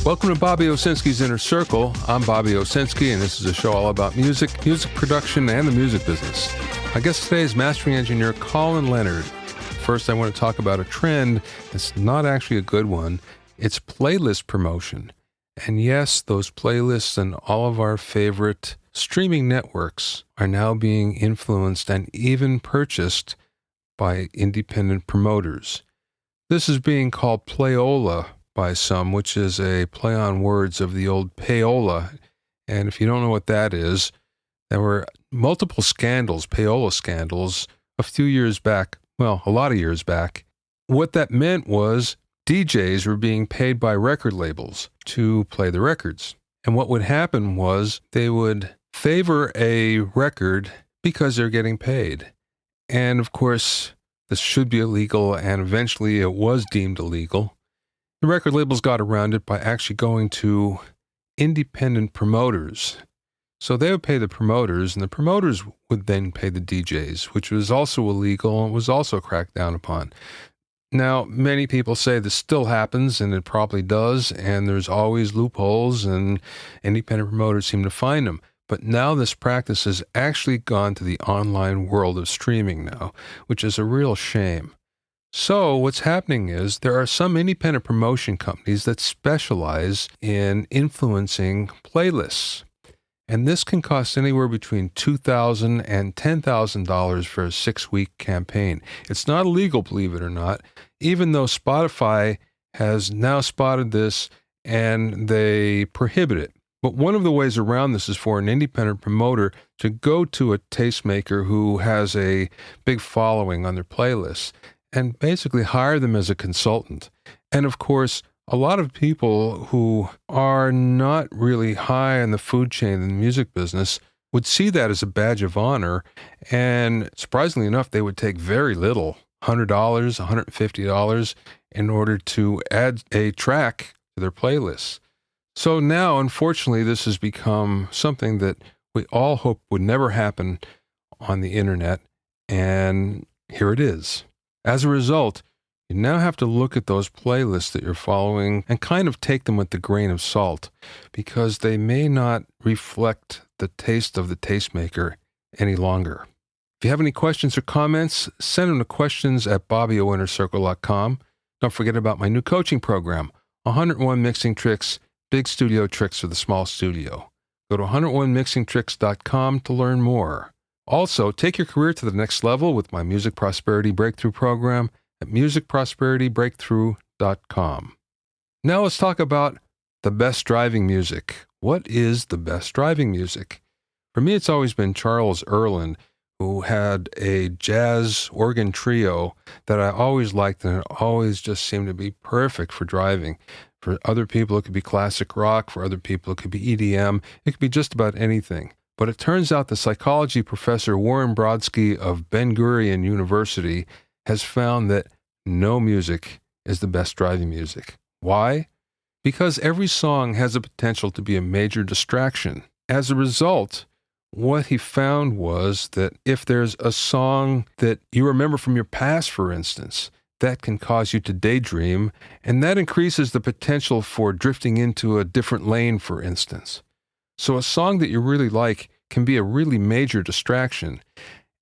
Welcome to Bobby Owsinski's Inner Circle. I'm Bobby Owsinski, and this is a show all about music, music production, and the music business. My guest today is mastering engineer Colin Leonard. First, I want to talk about a trend that's not actually a good one. It's playlist promotion. And yes, those playlists and all of our favorite streaming networks are now being influenced and even purchased by independent promoters. This is being called Playola by some, which is a play on words of the old payola. And if you don't know what that is, there were multiple scandals, payola scandals, a few years back, well, a lot of years back. What that meant was DJs were being paid by record labels to play the records. And what would happen was they would favor a record because they're getting paid. And of course, this should be illegal, and eventually it was deemed illegal. The record labels got around it by actually going to independent promoters. So they would pay the promoters, and the promoters would then pay the DJs, which was also illegal and was also cracked down upon. Now, many people say this still happens, and it probably does, and there's always loopholes, and independent promoters seem to find them. But now this practice has actually gone to the online world of streaming now, which is a real shame. So what's happening is there are some independent promotion companies that specialize in influencing playlists. And this can cost anywhere between $2,000 and $10,000 for a 6-week campaign. It's not illegal, believe it or not, even though Spotify has now spotted this and they prohibit it. But one of the ways around this is for an independent promoter to go to a tastemaker who has a big following on their playlists and basically hire them as a consultant. And of course, a lot of people who are not really high in the food chain in the music business would see that as a badge of honor. And surprisingly enough, they would take very little, $100, $150, in order to add a track to their playlists. So now, unfortunately, this has become something that we all hope would never happen on the internet. And here it is. As a result, you now have to look at those playlists that you're following and kind of take them with a grain of salt, because they may not reflect the taste of the tastemaker any longer. If you have any questions or comments, send them to questions@BobbyOInnerCircle.com. Don't forget about my new coaching program, 101 Mixing Tricks, Big Studio Tricks for the Small Studio. Go to 101mixingtricks.com to learn more. Also, take your career to the next level with my Music Prosperity Breakthrough program at musicprosperitybreakthrough.com. Now let's talk about the best driving music. What is the best driving music? For me, it's always been Charles Earland, who had a jazz organ trio that I always liked, and it always just seemed to be perfect for driving. For other people, it could be classic rock. For other people, it could be EDM. It could be just about anything. But it turns out the psychology professor Warren Brodsky of Ben-Gurion University has found that no music is the best driving music. Why? Because every song has the potential to be a major distraction. As a result, what he found was that if there's a song that you remember from your past, for instance, that can cause you to daydream, and that increases the potential for drifting into a different lane, for instance. So a song that you really like can be a really major distraction.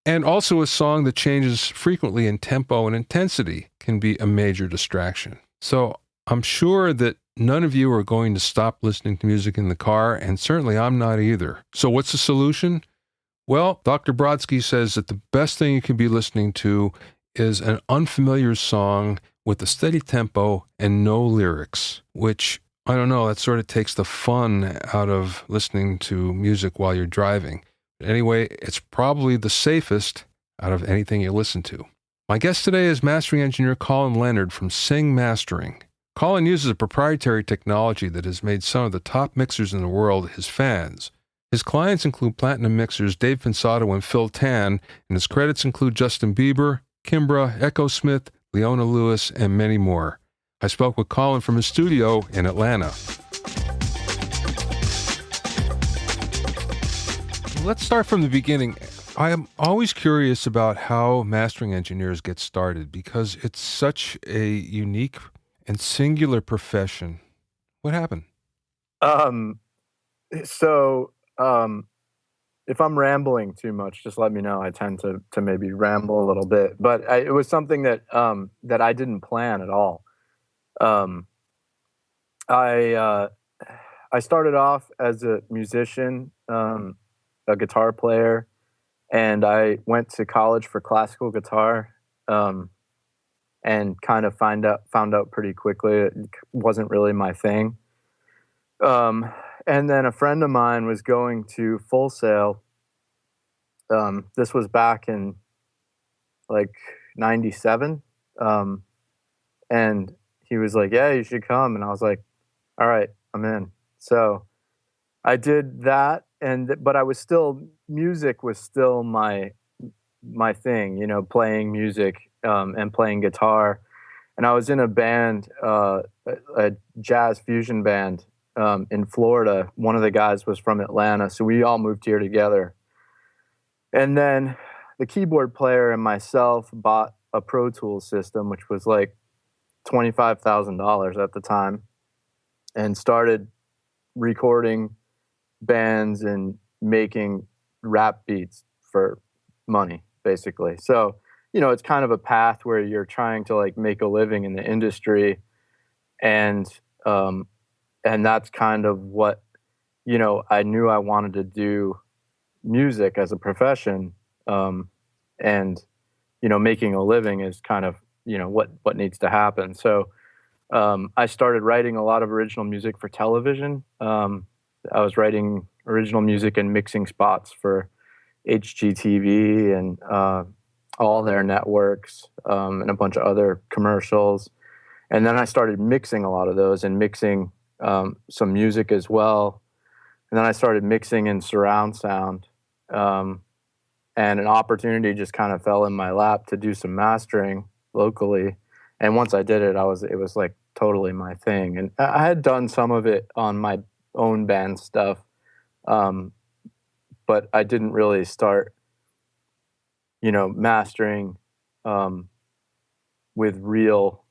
And also a song that changes frequently in tempo and intensity can be a major distraction. So I'm sure that none of you are going to stop listening to music in the car, and certainly I'm not either. So what's the solution? Well, Dr. Brodsky says that the best thing you can be listening to is an unfamiliar song with a steady tempo and no lyrics, which, I don't know, that sort of takes the fun out of listening to music while you're driving. Anyway, it's probably the safest out of anything you listen to. My guest today is mastering engineer Colin Leonard from Sing Mastering. Colin uses a proprietary technology that has made some of the top mixers in the world his fans. His clients include platinum mixers Dave Pensato and Phil Tan, and his credits include Justin Bieber, Kimbra, Echo Smith, Leona Lewis, and many more. I spoke with Colin from his studio in Atlanta. Let's start from the beginning. I am always curious about how mastering engineers get started because it's such a unique and singular profession. What happened? Um, so if I'm rambling too much, just let me know. I tend to maybe ramble a little bit, but it was something that I didn't plan at all. Um, I I started off as a musician, a guitar player, and I went to college for classical guitar, um, and kind of found out pretty quickly it wasn't really my thing. And then a friend of mine was going to Full Sail. This was back in like '97, um, and he was like, "Yeah, you should come." And I was like, "All right, I'm in." So I did that, but I was still music was still my thing, playing music and playing guitar. And I was in a band, a jazz fusion band in Florida. One of the guys was from Atlanta, so we all moved here together. And then the keyboard player and myself bought a Pro Tools system, which was like $25,000 at the time, and started recording bands and making rap beats for money, basically. So, it's kind of a path where you're trying to like make a living in the industry, and um, and that's kind of what I knew I wanted to do music as a profession, and making a living is kind of what needs to happen. So I started writing a lot of original music for television. I was writing original music and mixing spots for HGTV and all their networks, and a bunch of other commercials. And then I started mixing a lot of those and mixing some music as well. And then I started mixing in surround sound. Um, and an opportunity just kind of fell in my lap to do some mastering locally. And once I did it, it was like totally my thing. And I had done some of it on my own band stuff, um, but I didn't really start, mastering um, with real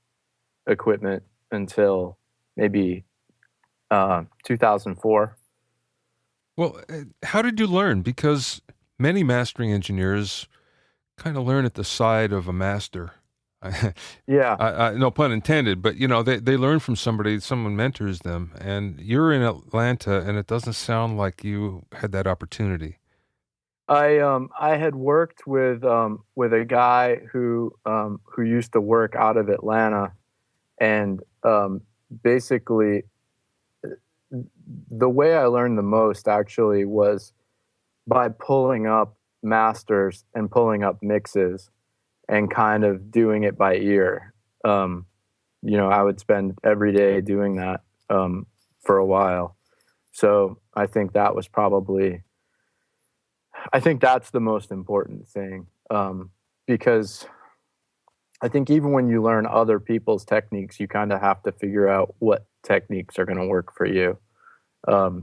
equipment until maybe 2004. Well, how did you learn? Because many mastering engineers kind of learn at the side of a master. I, Yeah. no pun intended, but they learn from somebody, someone mentors them, and you're in Atlanta, and it doesn't sound like you had that opportunity. I had worked with a guy who used to work out of Atlanta, and basically the way I learned the most actually was by pulling up masters and pulling up mixes and kind of doing it by ear. Um, I would spend every day doing that for a while. So I think that's the most important thing, because I think even when you learn other people's techniques, you kind of have to figure out what techniques are going to work for you.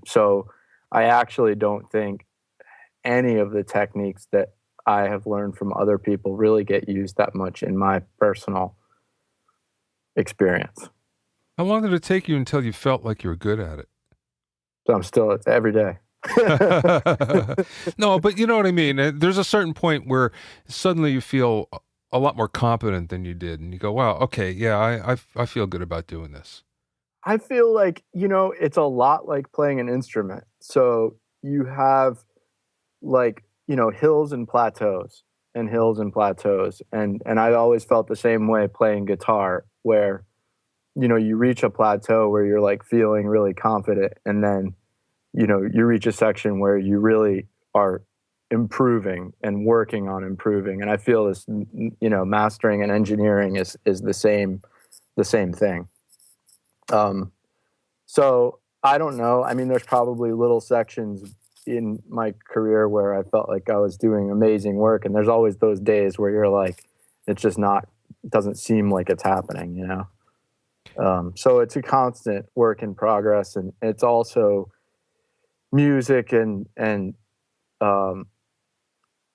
So I actually don't think any of the techniques that I have learned from other people really get used that much in my personal experience. How long did it take you until you felt like you were good at it? So I'm still it's every day. No, but you know what I mean. There's a certain point where suddenly you feel a lot more competent than you did, and you go, "Wow, okay, yeah, I feel good about doing this." I feel like, it's a lot like playing an instrument. So you have like, hills and plateaus and hills and plateaus. And I always felt the same way playing guitar, where, you reach a plateau where you're like feeling really confident, and then, you reach a section where you really are improving and working on improving. And I feel this, mastering and engineering is the same thing. Um, so I don't know. I mean, there's probably little sections in my career where I felt like I was doing amazing work, and there's always those days where you're like, it's just not, it doesn't seem like it's happening. So it's a constant work in progress, and it's also music and um,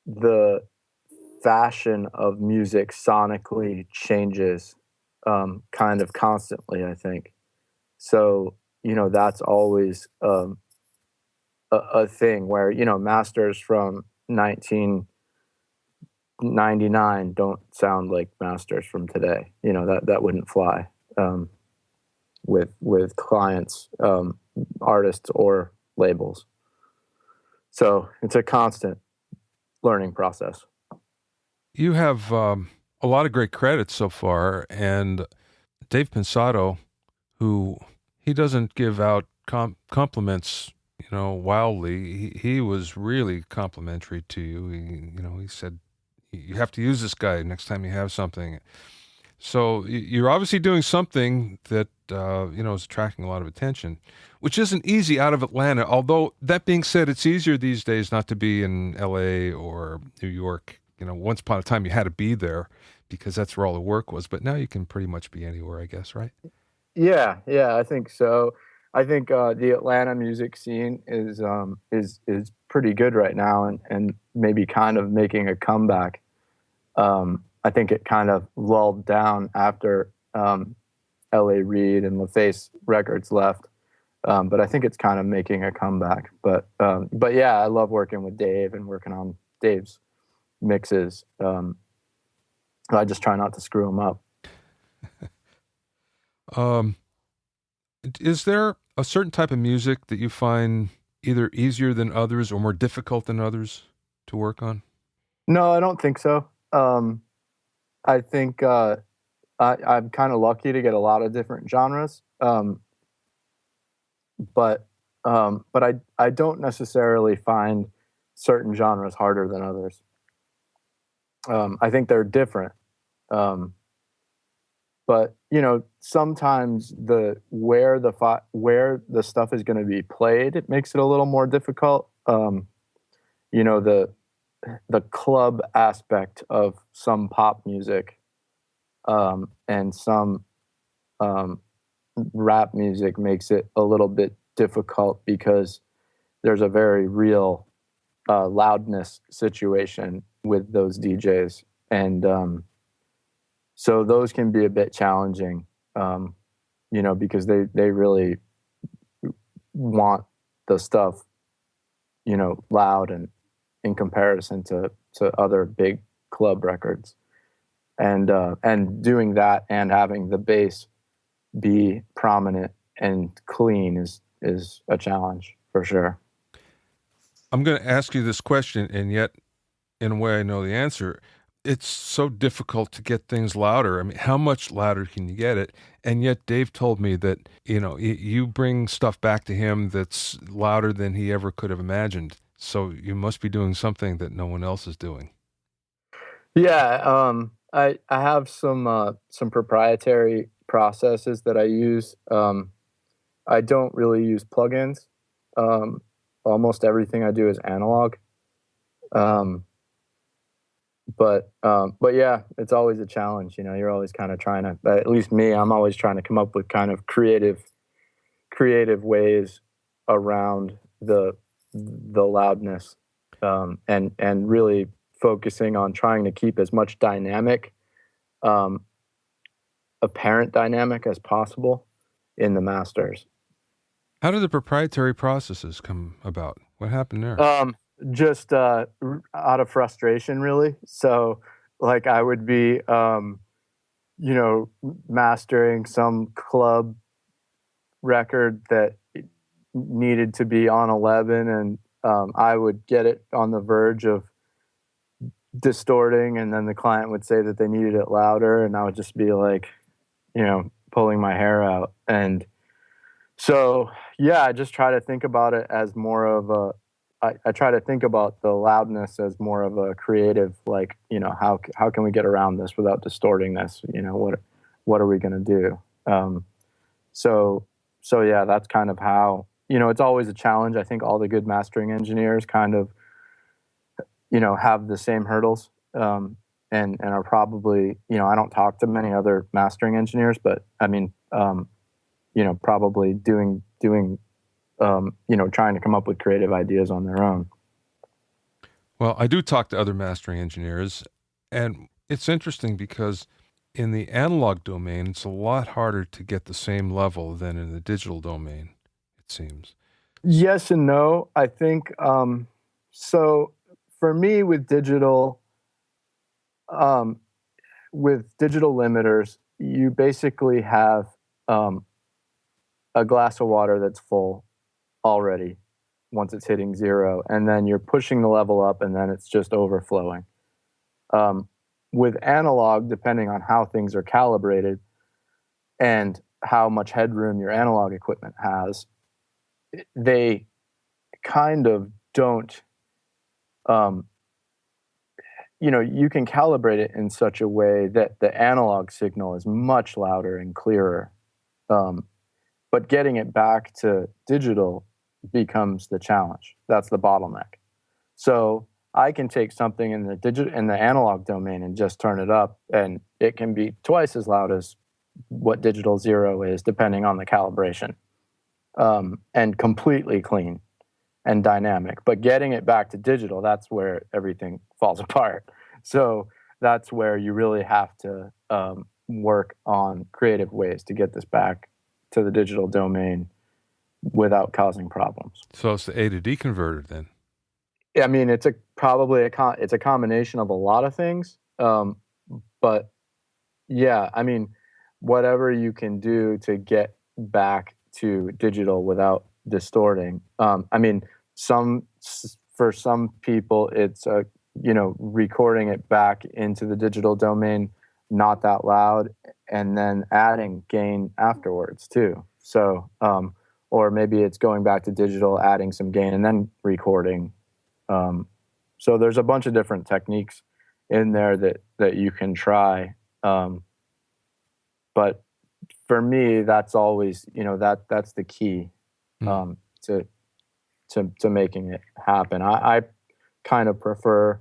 the fashion of music sonically changes kind of constantly, I think. So that's always a thing where, masters from 1999 don't sound like masters from today. That wouldn't fly with clients, artists, or labels. So it's a constant learning process. You have a lot of great credits so far, and Dave Pensato, who he doesn't give out compliments, wildly. He was really complimentary to you. He said you have to use this guy next time you have something. So you're obviously doing something that is attracting a lot of attention, which isn't easy out of Atlanta. Although that being said, it's easier these days not to be in L.A. or New York. Once upon a time you had to be there because that's where all the work was. But now you can pretty much be anywhere, I guess, right? Yeah, I think so. I think the Atlanta music scene is pretty good right now, and maybe kind of making a comeback. I think it kind of lulled down after L.A. Reid and LaFace Records left, but I think it's kind of making a comeback. But yeah, I love working with Dave and working on Dave's mixes. I just try not to screw him up. Is there a certain type of music that you find either easier than others or more difficult than others to work on? No, I don't think so. I think I'm kind of lucky to get a lot of different genres, but I don't necessarily find certain genres harder than others. I think they're different. But sometimes where the stuff is going to be played, it makes it a little more difficult. The club aspect of some pop music, and some rap music makes it a little bit difficult because there's a very real loudness situation with those DJs, and so those can be a bit challenging, because they really want the stuff, loud and in comparison to other big club records, and doing that and having the bass be prominent and clean is a challenge for sure. I'm going to ask you this question, and yet, in a way, I know the answer. It's so difficult to get things louder. I mean, how much louder can you get it? And yet Dave told me that, you bring stuff back to him that's louder than he ever could have imagined. So you must be doing something that no one else is doing. Yeah, I have some proprietary processes that I use. I don't really use plugins. Almost everything I do is analog. But yeah, it's always a challenge. You're always kind of trying to, at least me, I'm always trying to come up with kind of creative ways around the loudness, and really focusing on trying to keep as much apparent dynamic as possible in the masters. How do the proprietary processes come about? What happened there? Just out of frustration, really. So, like, I would be, mastering some club record that needed to be on 11, and I would get it on the verge of distorting, and then the client would say that they needed it louder, and I would just be like, pulling my hair out. And so, yeah, I just try to think about it as more of I try to think about the loudness as more of a creative, like, how can we get around this without distorting this? What are we going to do? So yeah, that's kind of how, it's always a challenge. I think all the good mastering engineers kind of, have the same hurdles, and are probably, I don't talk to many other mastering engineers, but I mean, probably doing trying to come up with creative ideas on their own. Well, I do talk to other mastering engineers, and it's interesting because in the analog domain, it's a lot harder to get the same level than in the digital domain, it seems. Yes and no. I think so. For me, um, with digital limiters, you basically have um, a glass of water that's full already once it's hitting zero, and then you're pushing the level up, and then it's just overflowing. Um, with analog, depending on how things are calibrated and how much headroom your analog equipment has, they kind of don't. Um, you can calibrate it in such a way that the analog signal is much louder and clearer. Um, but getting it back to digital becomes the challenge. That's the bottleneck. So I can take something in the analog domain and just turn it up, and it can be twice as loud as what digital zero is, depending on the calibration, and completely clean and dynamic. But getting it back to digital, that's where everything falls apart. So that's where you really have to work on creative ways to get this back to the digital domain without causing problems. So it's the A to D converter then. I mean, it's a combination of a lot of things, but yeah, I mean, whatever you can do to get back to digital without distorting. I mean, for some people, it's recording it back into the digital domain, not that loud, and then adding gain afterwards too. So, or maybe it's going back to digital, adding some gain, and then recording. So there's a bunch of different techniques in there that you can try. But for me, that's always, that's the key to making it happen. I kind of prefer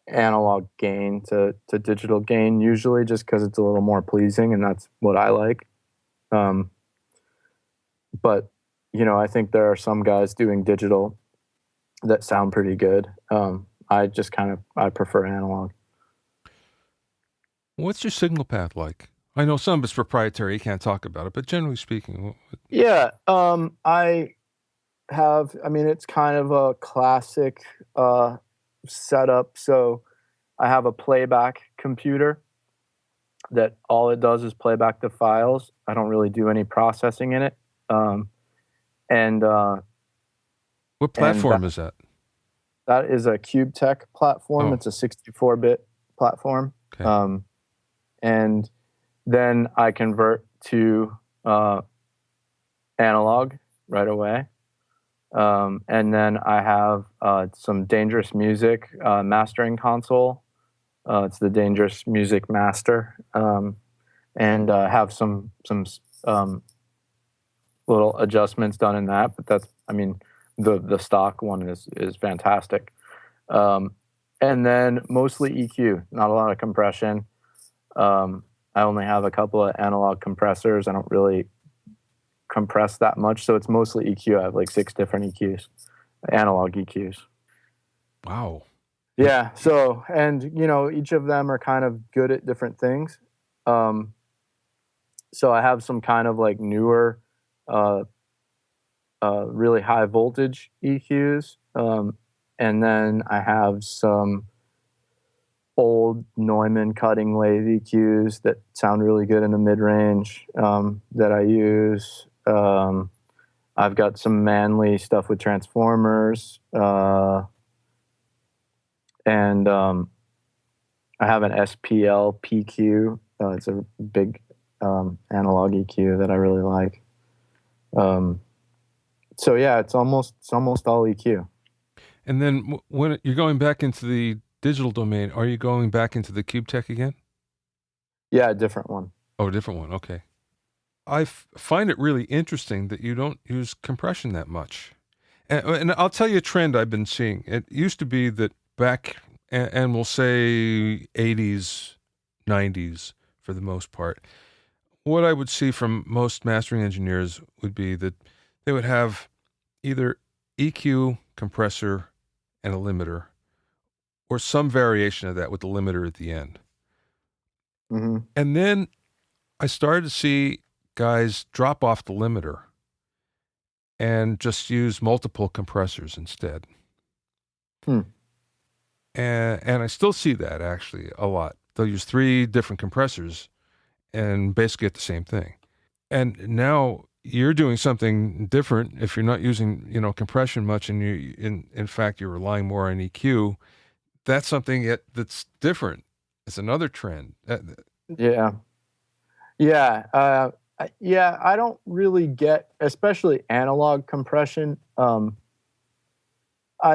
analog gain to digital gain usually, just because it's a little more pleasing, and that's what I like. But I think there are some guys doing digital that sound pretty good. I prefer analog. What's your signal path like? I know some of it's proprietary, you can't talk about it, but generally speaking. Yeah, it's kind of a classic setup. So I have a playback computer that all it does is play back the files. I don't really do any processing in it. What platform is that? That is a CubeTech platform. Oh. It's a 64-bit platform. Okay. And then I convert to analog right away. And then I have some Dangerous Music mastering console. It's the Dangerous Music Master. And have some little adjustments done in that. But the stock one is fantastic. And then mostly EQ, not a lot of compression. I only have a couple of analog compressors. I don't really compress that much, so it's mostly EQ. I have like 6 different EQs, analog EQs. Wow. Yeah. So, and each of them are kind of good at different things. So I have some kind of like newer, really high voltage EQs, and then I have some old Neumann cutting lathe EQs that sound really good in the mid range that I use. I've got some Manley stuff with transformers, and I have an SPL PQ. It's a big analog EQ that I really like. So yeah, it's almost all EQ. And then when you're going back into the digital domain, are you going back into the CubeTech again? Yeah, a different one. Oh, a different one. Okay. I find it really interesting that you don't use compression that much. And I'll tell you a trend I've been seeing. It used to be that back, and we'll say 80s, 90s for the most part, what I would see from most mastering engineers would be that they would have either EQ, compressor, and a limiter, or some variation of that with the limiter at the end. Hmm. And then I started to see guys drop off the limiter and just use multiple compressors instead. Hmm. And I still see that actually a lot. They'll use 3 different compressors and basically get the same thing. And now you're doing something different if you're not using, compression much, and in fact you're relying more on EQ. That's something that's different. It's another trend. Yeah. Yeah. Yeah. I don't really get, especially analog compression. I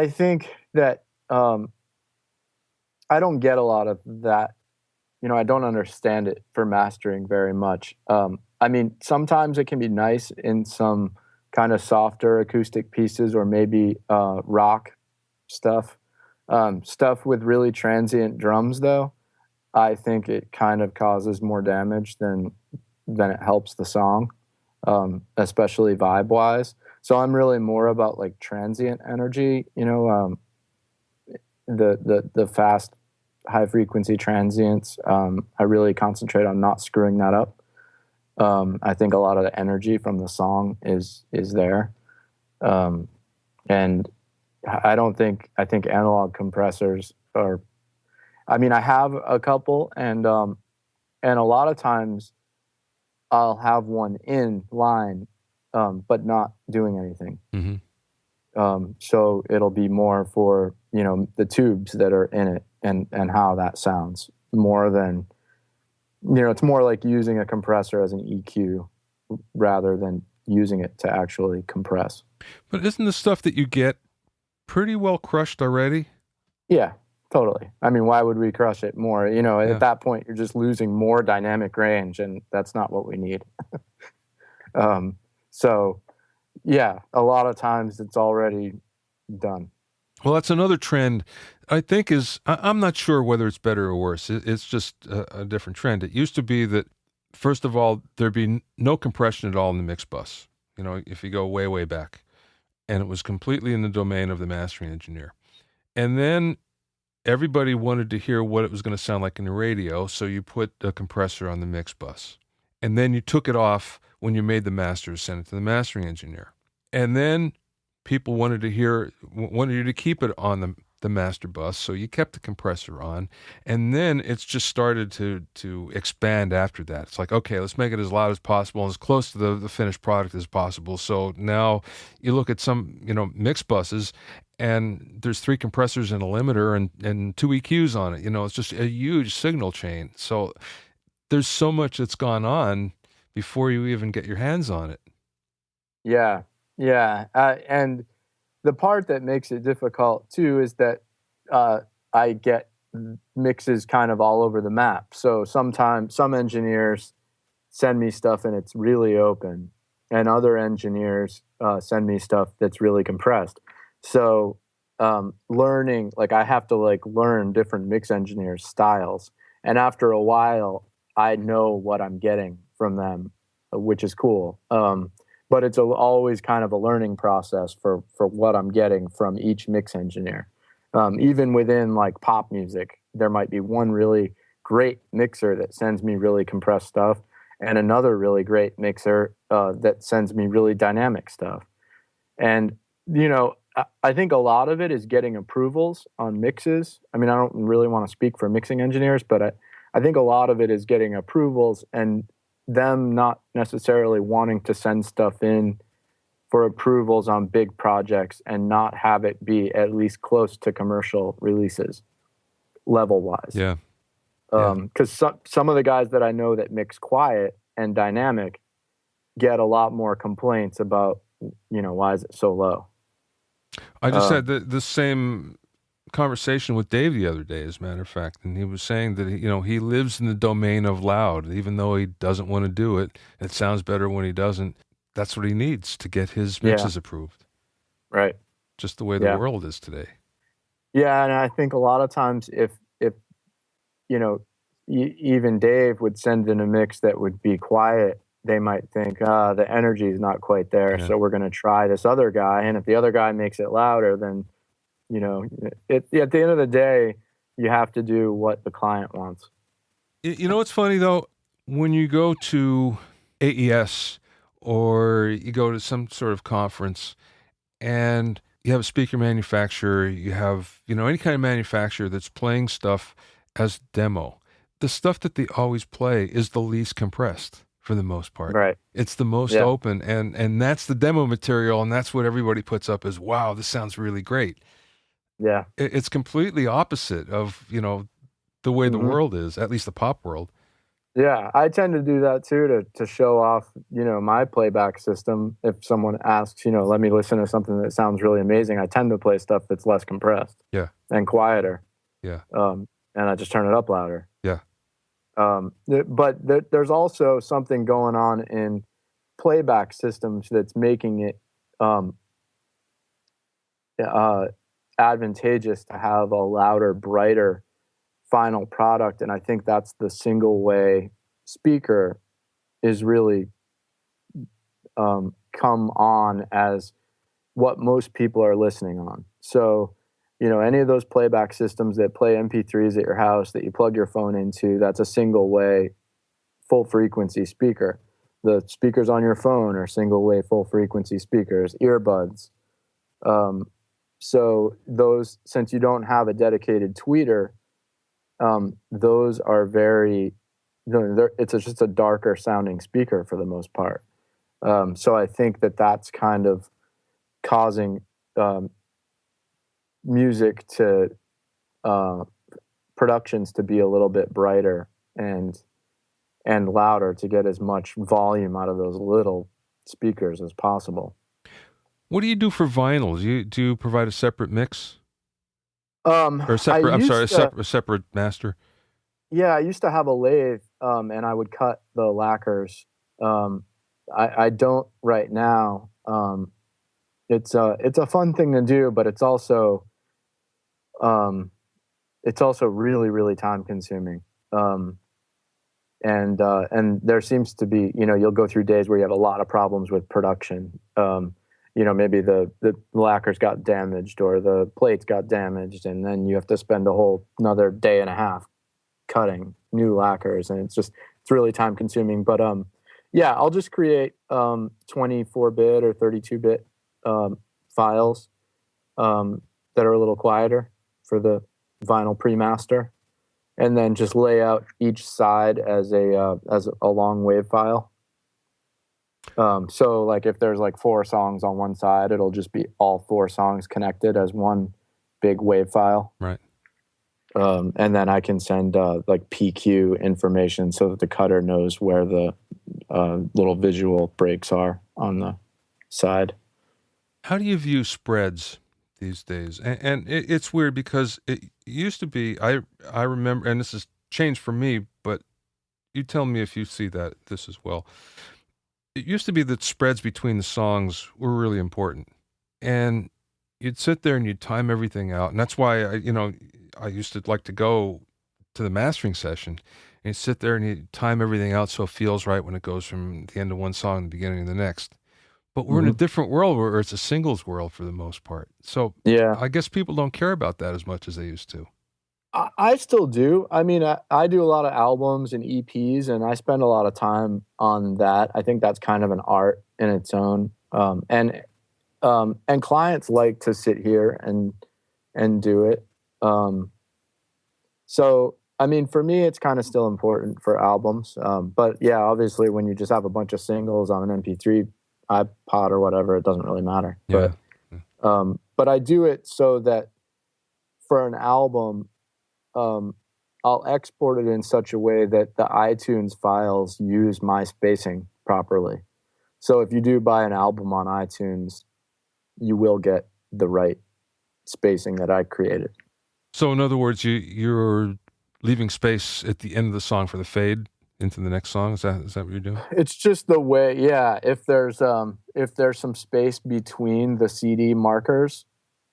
think that I don't get a lot of that. I don't understand it for mastering very much. I mean, sometimes it can be nice in some kind of softer acoustic pieces, or maybe rock stuff. Stuff with really transient drums, though, I think it kind of causes more damage than it helps the song, especially vibe wise. So I'm really more about like transient energy, the fast high frequency transients. I really concentrate on not screwing that up. I think a lot of the energy from the song is there, and I think analog compressors are. I mean, I have a couple, and a lot of times I'll have one in line, but not doing anything. Mm-hmm. So it'll be more for the tubes that are in it and how that sounds more than it's more like using a compressor as an EQ rather than using it to actually compress. But isn't the stuff that you get pretty well crushed already? Yeah, totally. I mean, why would we crush it more? At Yeah. that point, you're just losing more dynamic range, and that's not what we need. Um, so, yeah, a lot of times it's already done. Well, that's another trend I think I'm not sure whether it's better or worse. It's just a different trend. It used to be that, first of all, there'd be no compression at all in the mix bus, if you go way, way back. And it was completely in the domain of the mastering engineer. And then everybody wanted to hear what it was going to sound like in the radio, so you put a compressor on the mix bus. And then you took it off when you made the masters, sent it to the mastering engineer. And then people wanted you to keep it on the master bus, so you kept the compressor on. And then it's just started to expand after that. It's like, okay, let's make it as loud as possible and as close to the finished product as possible. So now you look at some, mix buses, and there's 3 compressors and a limiter and 2 EQs on it. It's just a huge signal chain. So there's so much that's gone on before you even get your hands on it. Yeah, yeah, and the part that makes it difficult too is that I get mixes kind of all over the map. So sometimes some engineers send me stuff and it's really open, and other engineers send me stuff that's really compressed. So learning, like I have to like learn different mix engineers' styles, and after a while, I know what I'm getting from them, which is cool. But it's always kind of a learning process for what I'm getting from each mix engineer. Even within like pop music, there might be one really great mixer that sends me really compressed stuff, and another really great mixer that sends me really dynamic stuff. And I think a lot of it is getting approvals on mixes. I mean, I don't really want to speak for mixing engineers, but I think a lot of it is getting approvals and them not necessarily wanting to send stuff in for approvals on big projects and not have it be at least close to commercial releases level wise. Yeah. Because some of the guys that I know that mix quiet and dynamic get a lot more complaints about, why is it so low? I just had the same conversation with Dave the other day, as a matter of fact, and he was saying that he lives in the domain of loud, even though he doesn't want to do it. It sounds better when he doesn't. That's what he needs to get his mixes approved. Right. Just the way the world is today. Yeah, and I think a lot of times if even Dave would send in a mix that would be quiet, they might think, the energy is not quite there, so we're going to try this other guy. And if the other guy makes it louder, then at the end of the day, you have to do what the client wants. You know what's funny though? When you go to AES or you go to some sort of conference and you have a speaker manufacturer, you have, any kind of manufacturer that's playing stuff as demo. The stuff that they always play is the least compressed for the most part. Right. It's the most Yeah. open, and that's the demo material, and that's what everybody puts up as, wow, this sounds really great. Yeah. It's completely opposite of, the way the Hmm. world is, at least the pop world. Yeah, I tend to do that too to show off, my playback system. If someone asks, let me listen to something that sounds really amazing, I tend to play stuff that's less compressed Yeah, and quieter, yeah, and I just turn it up louder. yeah. But there's also something going on in playback systems that's making it um, uh, advantageous to have a louder, brighter final product, and I think that's the single way speaker is really come on as what most people are listening on. So, any of those playback systems that play MP3s at your house that you plug your phone into, that's a single way, full frequency speaker. The speakers on your phone are single way, full frequency speakers, earbuds. So, those, since you don't have a dedicated tweeter, those are very, it's just a darker sounding speaker for the most part. So I think that that's kind of causing music to productions to be a little bit brighter and louder to get as much volume out of those little speakers as possible. What do you do for vinyls? Do you provide a separate mix or a I separate? I'm sorry, used to, a separate master. yeah, I used to have a lathe, and I would cut the lacquers. I don't right now. It's a fun thing to do, but um, it's also really, really time consuming. And there seems to be, you'll go through days where you have a lot of problems with production. Maybe the lacquers got damaged or the plates got damaged, and then you have to spend a whole another day and a half cutting new lacquers, and it's really time consuming. But yeah, I'll just create 24-bit or 32-bit files that are a little quieter for the vinyl pre-master, and then just lay out each side as a long wave file. So like if there's like 4 songs on one side, it'll just be all 4 songs connected as one big wave file. Right. And then I can send like PQ information so that the cutter knows where the little visual breaks are on the side. How do you view spreads these days? And it's weird because it used to be, I remember, and this has changed for me, but you tell me if you see this as well. It used to be that spreads between the songs were really important. And you'd sit there and you'd time everything out. And that's why I used to like to go to the mastering session and you sit there and you time everything out so it feels right when it goes from the end of one song to the beginning of the next. But we're in a different world where it's a singles world for the most part. So Yeah, I guess people don't care about that as much as they used to. I still do. I mean, I do a lot of albums and EPs, and I spend a lot of time on that. I think that's kind of an art in its own. And clients like to sit here and do it. So I mean, for me, it's kind of still important for albums. But yeah, obviously, when you just have a bunch of singles on an MP3 iPod or whatever, it doesn't really matter. Yeah. But I do it so that for an album, I'll export it in such a way that the iTunes files use my spacing properly. So if you do buy an album on iTunes, you will get the right spacing that I created. So in other words, you're leaving space at the end of the song for the fade into the next song. Is that what you're doing? It's just the way, yeah. If there's some space between the CD markers,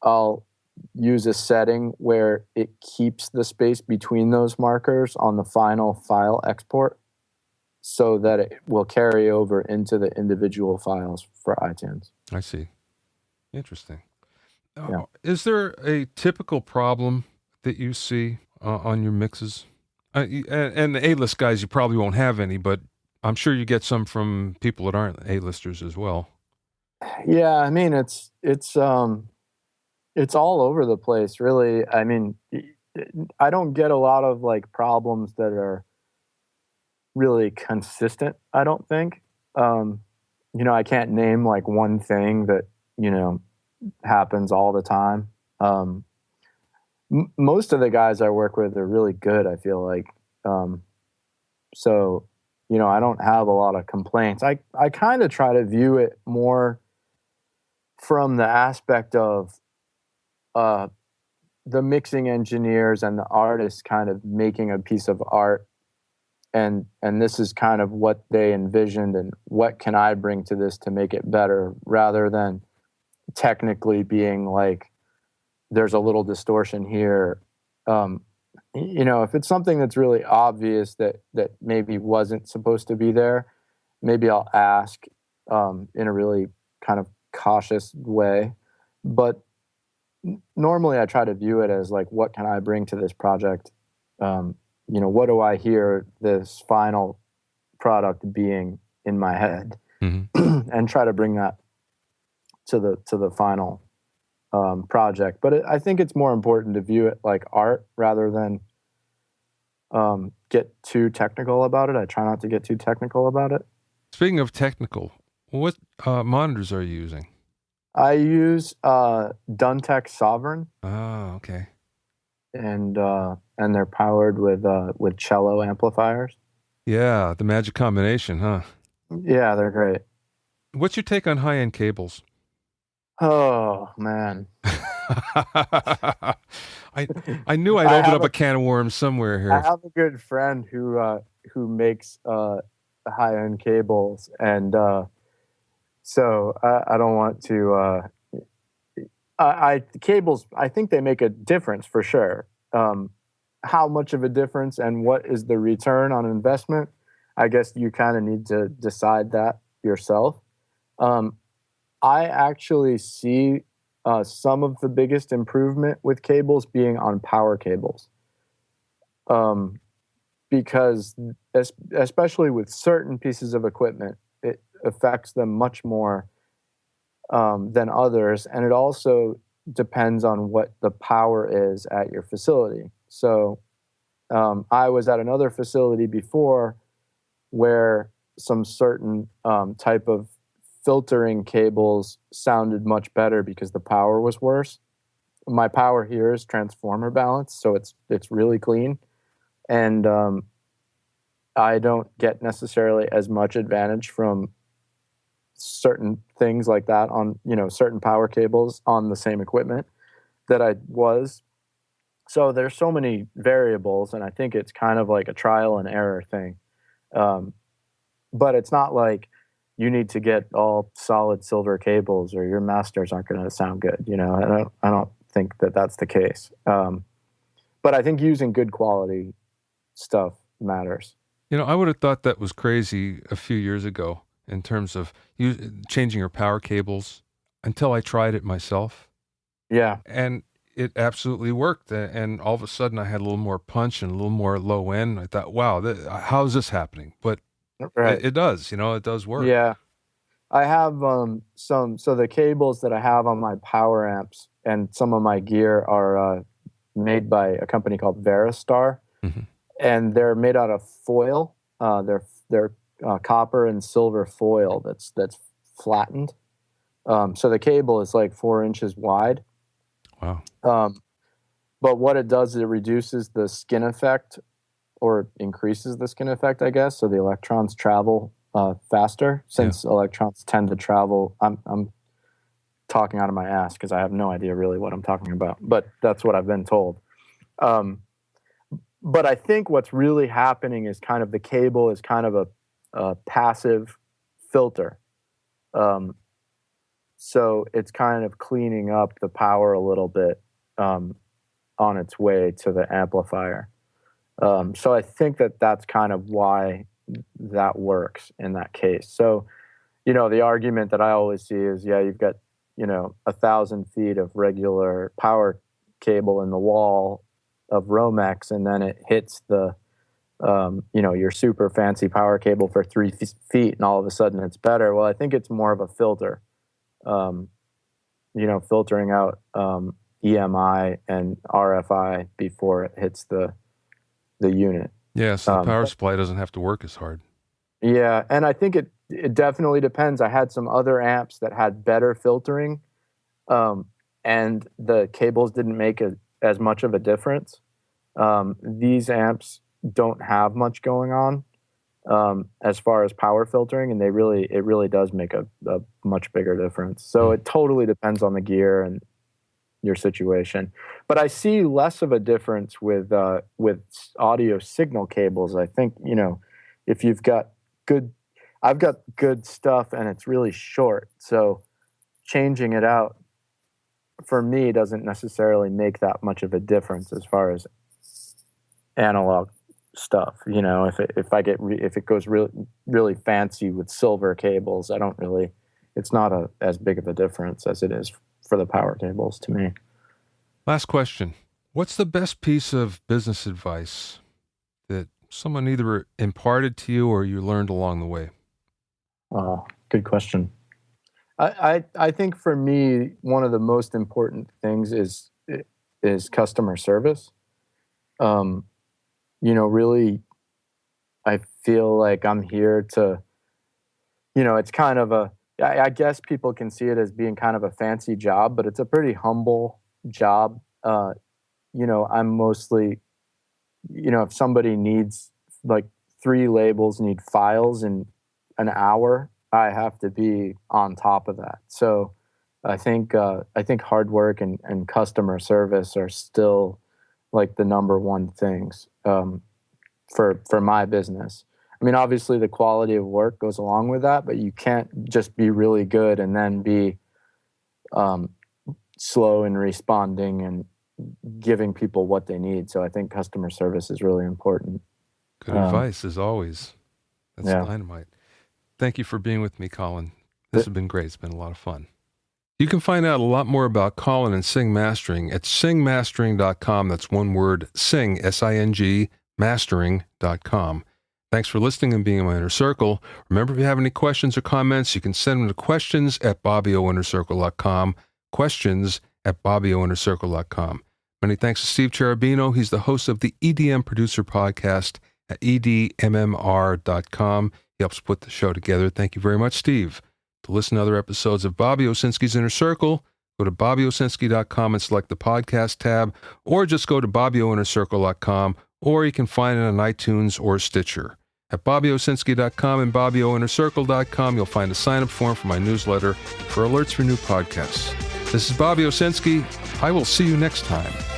I'll use a setting where it keeps the space between those markers on the final file export so that it will carry over into the individual files for iTunes. I see. Interesting. Yeah. Is there a typical problem that you see on your mixes? And the A-list guys, you probably won't have any, but I'm sure you get some from people that aren't A-listers as well. Yeah, I mean it's all over the place, really. I mean, I don't get a lot of like problems that are really consistent, I don't think. I can't name like one thing that, happens all the time. Most of the guys I work with are really good, I feel like. Um, so, I don't have a lot of complaints. I kind of try to view it more from the aspect of uh, the mixing engineers and the artists kind of making a piece of art, and this is kind of what they envisioned, and what can I bring to this to make it better, rather than technically being like there's a little distortion here. If it's something that's really obvious that maybe wasn't supposed to be there, maybe I'll ask in a really kind of cautious way. But normally I try to view it as like, what can I bring to this project? What do I hear this final product being in my head, and try to bring that to the final project. But I think it's more important to view it like art rather than get too technical about it. I try not to get too technical about it. Speaking of technical, what monitors are you using? I use Duntech Sovereign. Oh, okay. And they're powered with cello amplifiers. Yeah, the magic combination, huh? Yeah, they're great. What's your take on high-end cables? Oh man, I knew I'd open up a can of worms somewhere here. I have a good friend who makes high-end cables, and so I don't want to. Cables, I think they make a difference for sure. How much of a difference and what is the return on investment? I guess you kind of need to decide that yourself. I actually see some of the biggest improvement with cables being on power cables, because especially with certain pieces of equipment, it affects them much more than others, and it also depends on what the power is at your facility. So I was at another facility before where some certain type of filtering cables sounded much better because the power was worse. My power here is transformer balanced, so it's really clean, and I don't get necessarily as much advantage from certain things like that on certain power cables on the same equipment that I was. So there's so many variables, and I think it's kind of like a trial and error thing. But it's not like you need to get all solid silver cables or your masters aren't going to sound good. I don't think that that's the case. But I think using good quality stuff matters. I would have thought that was crazy a few years ago in terms of changing your power cables, until I tried it myself. Yeah. And it absolutely worked. And all of a sudden I had a little more punch and a little more low end. I thought, wow, how is this happening? But right. it does, it does work. Yeah. I have so the cables that I have on my power amps and some of my gear are made by a company called Veristar, and they're made out of foil. They're copper and silver foil that's flattened. So the cable is like 4 inches wide. Wow. But what it does is it reduces the skin effect, or increases the skin effect, I guess. So the electrons travel faster, since electrons tend to travel. I'm talking out of my ass because I have no idea really what I'm talking about, but that's what I've been told. But I think what's really happening is kind of the cable is kind of a passive filter. So it's kind of cleaning up the power a little bit on its way to the amplifier. So I think that's kind of why that works in that case. So, the argument that I always see is, you've got, 1,000 feet of regular power cable in the wall of Romex, and then it hits the your super fancy power cable for 3 feet, and all of a sudden it's better. Well, I think it's more of a filter, filtering out EMI and RFI before it hits the unit. Yeah, so the power supply doesn't have to work as hard. Yeah, and I think it definitely depends. I had some other amps that had better filtering, and the cables didn't make as much of a difference. These amps don't have much going on as far as power filtering, and it really does make a much bigger difference. So it totally depends on the gear and your situation. But I see less of a difference with audio signal cables. I think, if you've got I've got good stuff and it's really short, so changing it out for me doesn't necessarily make that much of a difference as far as analog stuff. If it goes really, really fancy with silver cables, it's not as big of a difference as it is for the power cables to me. Last question. What's the best piece of business advice that someone either imparted to you or you learned along the way? Good question. I think for me, one of the most important things is customer service. Really, I feel like I'm here to, it's kind of I guess people can see it as being kind of a fancy job, but it's a pretty humble job. I'm mostly, if somebody needs like 3 labels, need files in an hour, I have to be on top of that. So I think hard work and customer service are still like the number one things for my business. I mean, obviously the quality of work goes along with that, but you can't just be really good and then be slow in responding and giving people what they need. So I think customer service is really important. Good advice, as always. That's dynamite. Thank you for being with me, Colin. This has been great. It's been a lot of fun. You can find out a lot more about Colin and Sing Mastering at singmastering.com. That's one word, sing, S-I-N-G, mastering.com. Thanks for listening and being in my inner circle. Remember, if you have any questions or comments, you can send them to questions@bobbyoinnercircle.com, questions@bobbyoinnercircle.com. Many thanks to Steve Cherubino. He's the host of the EDM Producer Podcast at edmmr.com. He helps put the show together. Thank you very much, Steve. To listen to other episodes of Bobby Owsinski's Inner Circle, go to bobbyowsinski.com and select the podcast tab, or just go to bobbyoinnercircle.com, or you can find it on iTunes or Stitcher. At bobbyowsinski.com and bobbyoinnercircle.com, you'll find a sign-up form for my newsletter for alerts for new podcasts. This is Bobby Owsinski. I will see you next time.